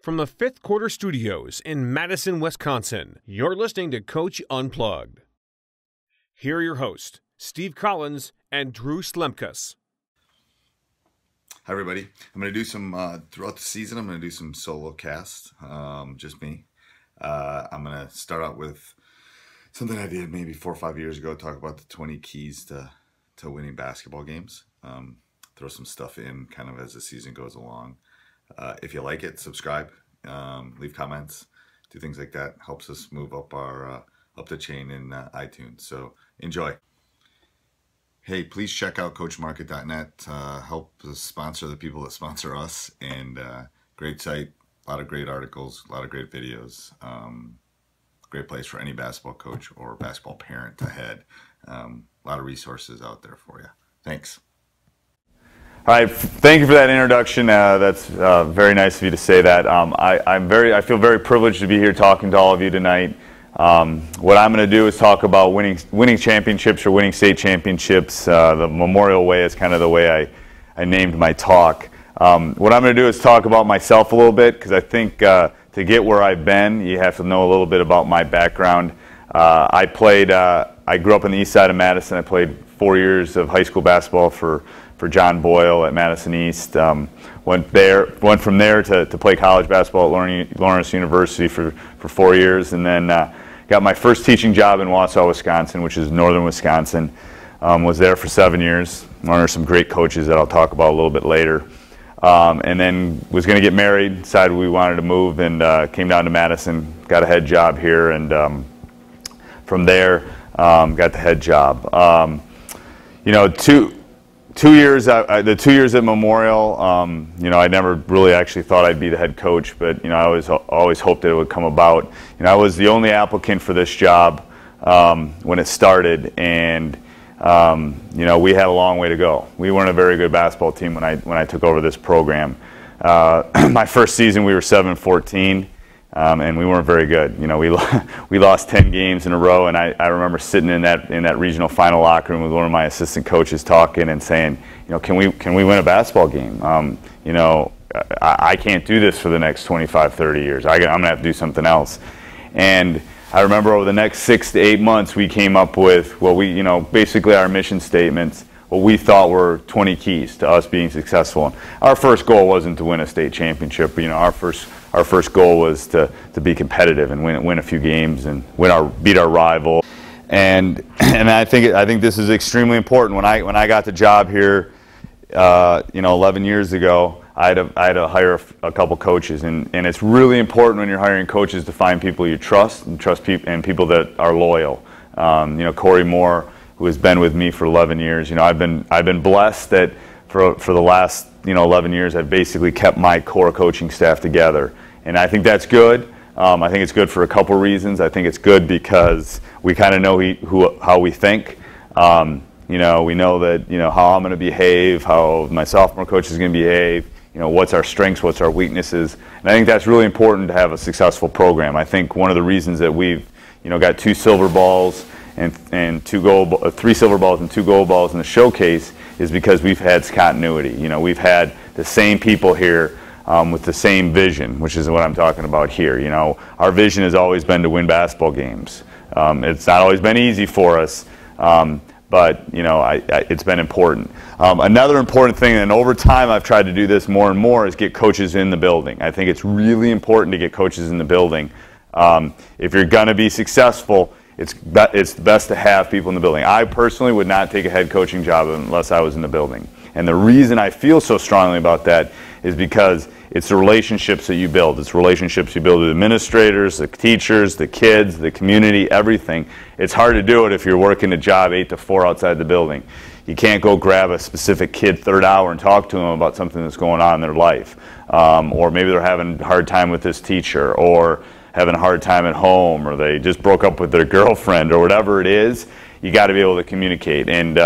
From the Fifth Quarter Studios in Madison, Wisconsin, you're listening to Coach Unplugged. Here are your hosts, Steve Collins and Drew Slemkus. Hi, everybody. I'm going to do some, throughout the season, I'm going to do some solo casts, just me. I'm going to start out with something I did maybe 4 or 5 years ago, talk about the 20 keys to winning basketball games. Throw some stuff in kind of as the season goes along. If you like it, subscribe, leave comments, do things like that. Helps us move up up the chain in iTunes. So enjoy. Hey, please check out coachmarket.net. Help sponsor the people that sponsor us. And great site, a lot of great articles, a lot of great videos. Great place for any basketball coach or basketball parent to head. A lot of resources out there for you. Thanks. All right, thank you for that introduction. That's very nice of you to say that. I feel very privileged to be here talking to all of you tonight. What I'm going to do is talk about winning championships or winning state championships. The Memorial Way is kind of the way I named my talk. What I'm going to do is talk about myself a little bit, because I think to get where I've been, you have to know a little bit about my background. I grew up on the east side of Madison. I played 4 years of high school basketball for John Boyle at Madison East. Went from there to play college basketball at Lawrence University for 4 years, and then got my first teaching job in Wausau, Wisconsin, which is northern Wisconsin. Was there for 7 years. Learned under some great coaches that I'll talk about a little bit later. And then was going to get married, decided we wanted to move, and came down to Madison, got a head job here, and from there got the head job. The 2 years at Memorial, I never really actually thought I'd be the head coach, but I always hoped that it would come about. I was the only applicant for this job when it started, and we had a long way to go. We weren't a very good basketball team when I took over this program. My first season we were 7-14. And we weren't very good. We lost 10 games in a row, and I remember sitting in that regional final locker room with one of my assistant coaches talking and saying, can we win a basketball game? I can't do this for the next 25, 30 years. I'm going to have to do something else. And I remember over the next 6 to 8 months, we came up with basically our mission statements, what we thought were 20 keys to us being successful. And our first goal wasn't to win a state championship. Our first goal was to be competitive and win a few games and beat our rival. And I think this is extremely important. When I got the job here, 11 years ago, I had to hire a couple coaches, and it's really important when you're hiring coaches to find people you trust and people that are loyal. Corey Moore, who has been with me for 11 years. I've been blessed that for the last 11 years I've basically kept my core coaching staff together, and I think that's good. I think it's good for a couple reasons. I think it's good because we kind of know how we think. We know that how I'm going to behave, how my sophomore coach is going to behave. What's our strengths, what's our weaknesses, and I think that's really important to have a successful program. I think one of the reasons that we've got 2 silver balls and 3 silver balls and 2 gold balls in the showcase is because we've had continuity. We've had the same people here with the same vision, which is what I'm talking about here. Our vision has always been to win basketball games. It's not always been easy for us, but it's been important. Another important thing, and over time I've tried to do this more and more, is get coaches in the building. I think it's really important to get coaches in the building. If you're going to be successful, it's best to have people in the building. I personally would not take a head coaching job unless I was in the building. And the reason I feel so strongly about that is because it's the relationships that you build. It's relationships you build with administrators, the teachers, the kids, the community, everything. It's hard to do it if you're working a job 8 to 4 outside the building. You can't go grab a specific kid third hour and talk to them about something that's going on in their life. Or maybe they're having a hard time with this teacher, or having a hard time at home, or they just broke up with their girlfriend, or whatever it is. You got to be able to communicate. And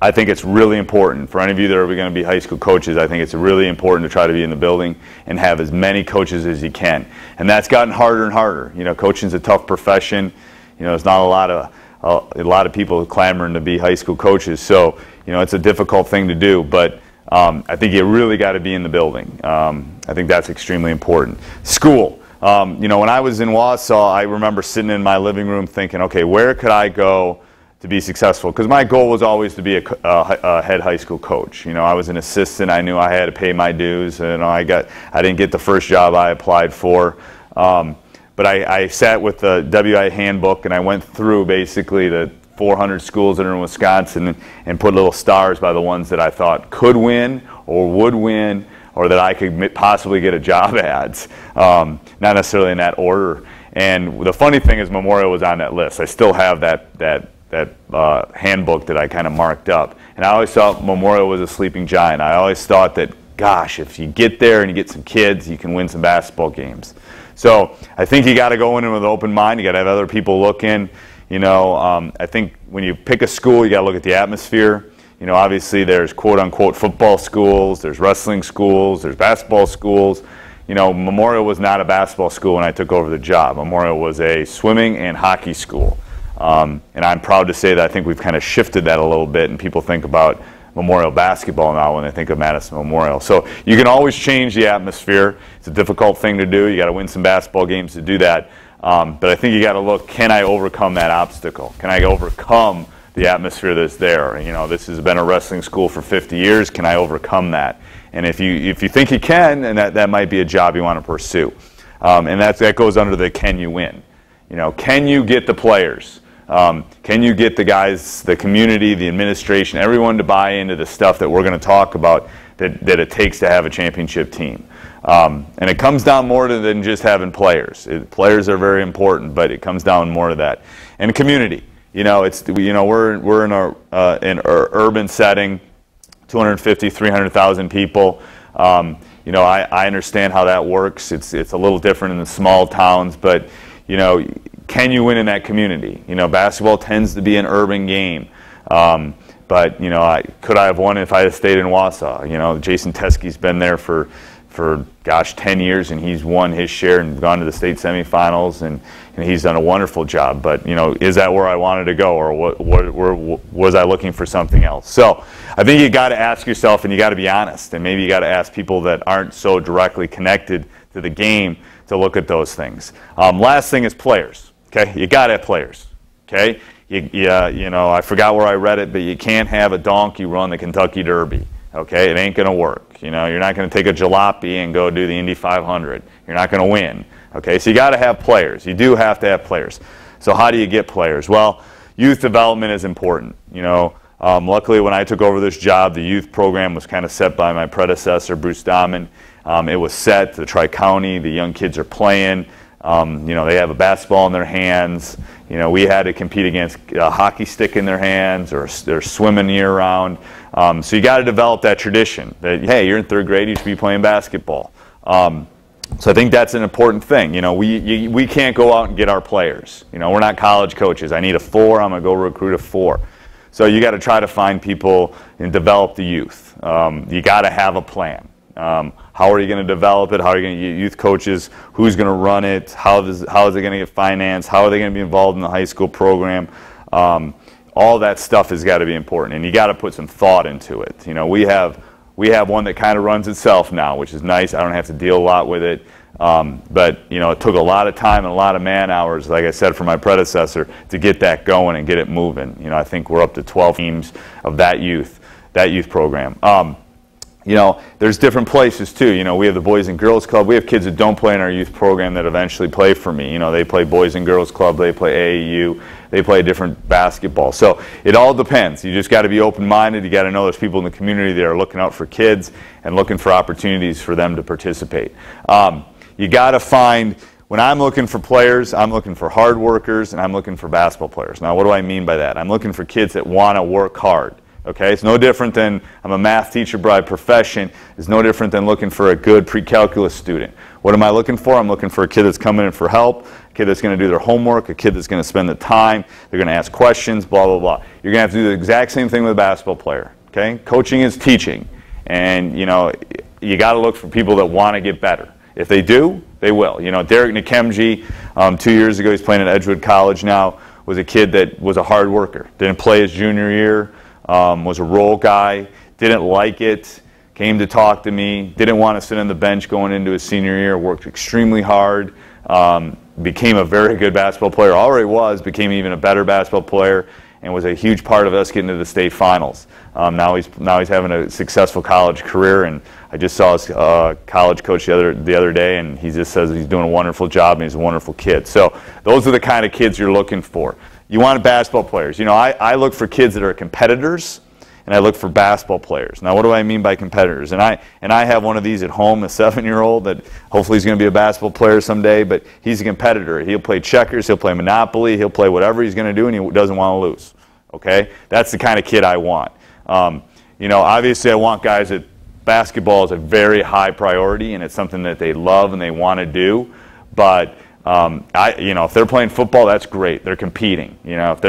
I think it's really important for any of you that are going to be high school coaches. I think it's really important to try to be in the building and have as many coaches as you can. And that's gotten harder and harder. Coaching's a tough profession. There's not a lot of people clamoring to be high school coaches. So it's a difficult thing to do. But I think you really got to be in the building. I think that's extremely important. School. When I was in Wausau, I remember sitting in my living room thinking, okay, where could I go to be successful? Because my goal was always to be a head high school coach. I was an assistant. I knew I had to pay my dues. I didn't get the first job I applied for. But I sat with the WI handbook and I went through basically the 400 schools that are in Wisconsin and put little stars by the ones that I thought could win or would win or that I could possibly get a job at. Not necessarily in that order. And the funny thing is Memorial was on that list. I still have that handbook that I kind of marked up. And I always thought Memorial was a sleeping giant. I always thought that, gosh, if you get there and you get some kids, you can win some basketball games. So I think you got to go in with an open mind. You got to have other people looking. I think when you pick a school, you got to look at the atmosphere. Obviously there's quote-unquote football schools, there's wrestling schools, there's basketball schools. Memorial was not a basketball school when I took over the job. Memorial was a swimming and hockey school. And I'm proud to say that I think we've kind of shifted that a little bit, and people think about Memorial basketball now when they think of Madison Memorial. So you can always change the atmosphere. It's a difficult thing to do. You got to win some basketball games to do that. But I think you got to look, can I overcome that obstacle? Can I overcome the atmosphere that's there? This has been a wrestling school for 50 years. Can I overcome that? And if you think you can, and that might be a job you want to pursue. And that goes under the can you win? Can you get the players? Can you get the guys, the community, the administration, everyone to buy into the stuff that we're going to talk about that it takes to have a championship team? And it comes down more to than just having players. Players are very important, but it comes down more to that. And community. We're in an urban setting, 250, 300,000 people. I understand how that works. It's a little different in the small towns, but can you win in that community? Basketball tends to be an urban game. But could I have won if I had stayed in Wausau? Jason Teskey's been there for gosh, 10 years, and he's won his share and gone to the state semifinals, and he's done a wonderful job. But is that where I wanted to go, or was I looking for something else? So I think you got to ask yourself, and you got to be honest, and maybe you got to ask people that aren't so directly connected to the game to look at those things. Last thing is players. Okay, you got to have players. Okay, I forgot where I read it, but you can't have a donkey run the Kentucky Derby. Okay, it ain't going to work. You're not going to take a jalopy and go do the Indy 500. You're not going to win. Okay, so you got to have players. You do have to have players. So how do you get players? Well, youth development is important. Luckily, when I took over this job, the youth program was kind of set by my predecessor, Bruce Dahman. It was set to the Tri-County. The young kids are playing. They have a basketball in their hands. We had to compete against a hockey stick in their hands, or they're swimming year-round. So you got to develop that tradition that, hey, you're in third grade, you should be playing basketball. So I think that's an important thing. We can't go out and get our players. We're not college coaches. I need a 4. I'm going to go recruit a 4. So you got to try to find people and develop the youth. You got to have a plan. How are you going to develop it? How are you going to get youth coaches? Who's going to run it? How is it going to get financed? How are they going to be involved in the high school program? All that stuff has got to be important, and you got to put some thought into it. We have one that kind of runs itself now, which is nice. I don't have to deal a lot with it. But it took a lot of time and a lot of man hours, like I said, for my predecessor to get that going and get it moving. I think we're up to 12 teams of that youth program. There's different places too. We have the Boys and Girls Club. We have kids that don't play in our youth program that eventually play for me. They play Boys and Girls Club. They play AAU. They play different basketball. So it all depends. You just got to be open-minded. You got to know there's people in the community that are looking out for kids and looking for opportunities for them to participate. You got to find, when I'm looking for players, I'm looking for hard workers, and I'm looking for basketball players. Now, what do I mean by that? I'm looking for kids that want to work hard. Okay, it's no different than, I'm a math teacher by profession. It's no different than looking for a good pre-calculus student. What am I looking for? I'm looking for a kid that's coming in for help, a kid that's going to do their homework, a kid that's going to spend the time, they're going to ask questions, blah, blah, blah. You're going to have to do the exact same thing with a basketball player. Okay, coaching is teaching, and you got to look for people that want to get better. If they do, they will. Derek Nikemji, 2 years ago, he's playing at Edgewood College now, was a kid that was a hard worker. Didn't play his junior year. Was a role guy, didn't like it, came to talk to me, didn't want to sit on the bench going into his senior year, worked extremely hard, became a very good basketball player, already was, became even a better basketball player, and was a huge part of us getting to the state finals. Now he's having a successful college career, and I just saw his college coach the other day, and he just says he's doing a wonderful job and he's a wonderful kid. So those are the kind of kids you're looking for. You want basketball players. You know, I look for kids that are competitors, and I look for basketball players. Now, what do I mean by competitors? And I have one of these at home, a 7-year-old that hopefully he's going to be a basketball player someday, but he's a competitor. He'll play checkers, he'll play Monopoly, he'll play whatever he's going to do, and he doesn't want to lose. Okay? That's the kind of kid I want. You know, obviously I want guys that basketball is a very high priority, and it's something that they love and they want to do, but you know, if they're playing football, that's great. They're competing. You know, if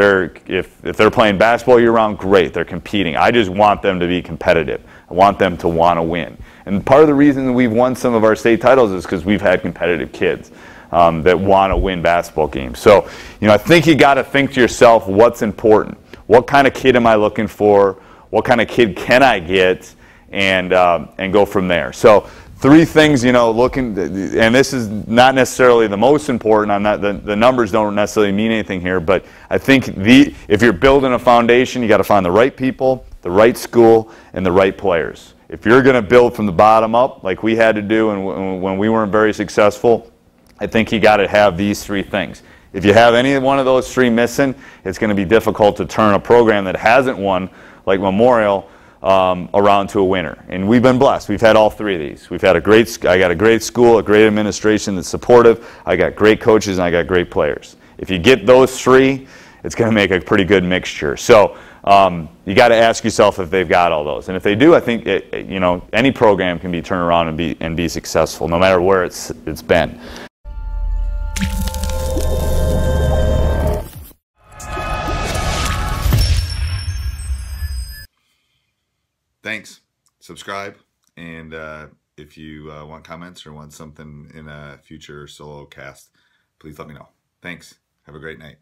they're playing basketball year round, great. They're competing. I just want them to be competitive. I want them to want to win. And part of the reason that we've won some of our state titles is because we've had competitive kids that want to win basketball games. So, you know, I think you got to think to yourself, what's important? What kind of kid am I looking for? What kind of kid can I get? And go from there. So 3 things, you know, and this is not necessarily the most important. I'm not, the numbers don't necessarily mean anything here, but I think if you're building a foundation, you got to find the right people, the right school, and the right players. If you're going to build from the bottom up, like we had to do and when we weren't very successful, I think you got to have these 3 things. If you have any one of those 3 missing, it's going to be difficult to turn a program that hasn't won, like Memorial, around to a winner. And we've been blessed. We've had all 3 of these. We've had I got a great school, a great administration that's supportive, I got great coaches, and I got great players. If you get those 3, it's going to make a pretty good mixture. So you got to ask yourself if they've got all those. And if they do, I think you know, any program can be turned around and be successful, no matter where it's been. Thanks. Subscribe. And if you want comments or want something in a future solo cast, please let me know. Thanks. Have a great night.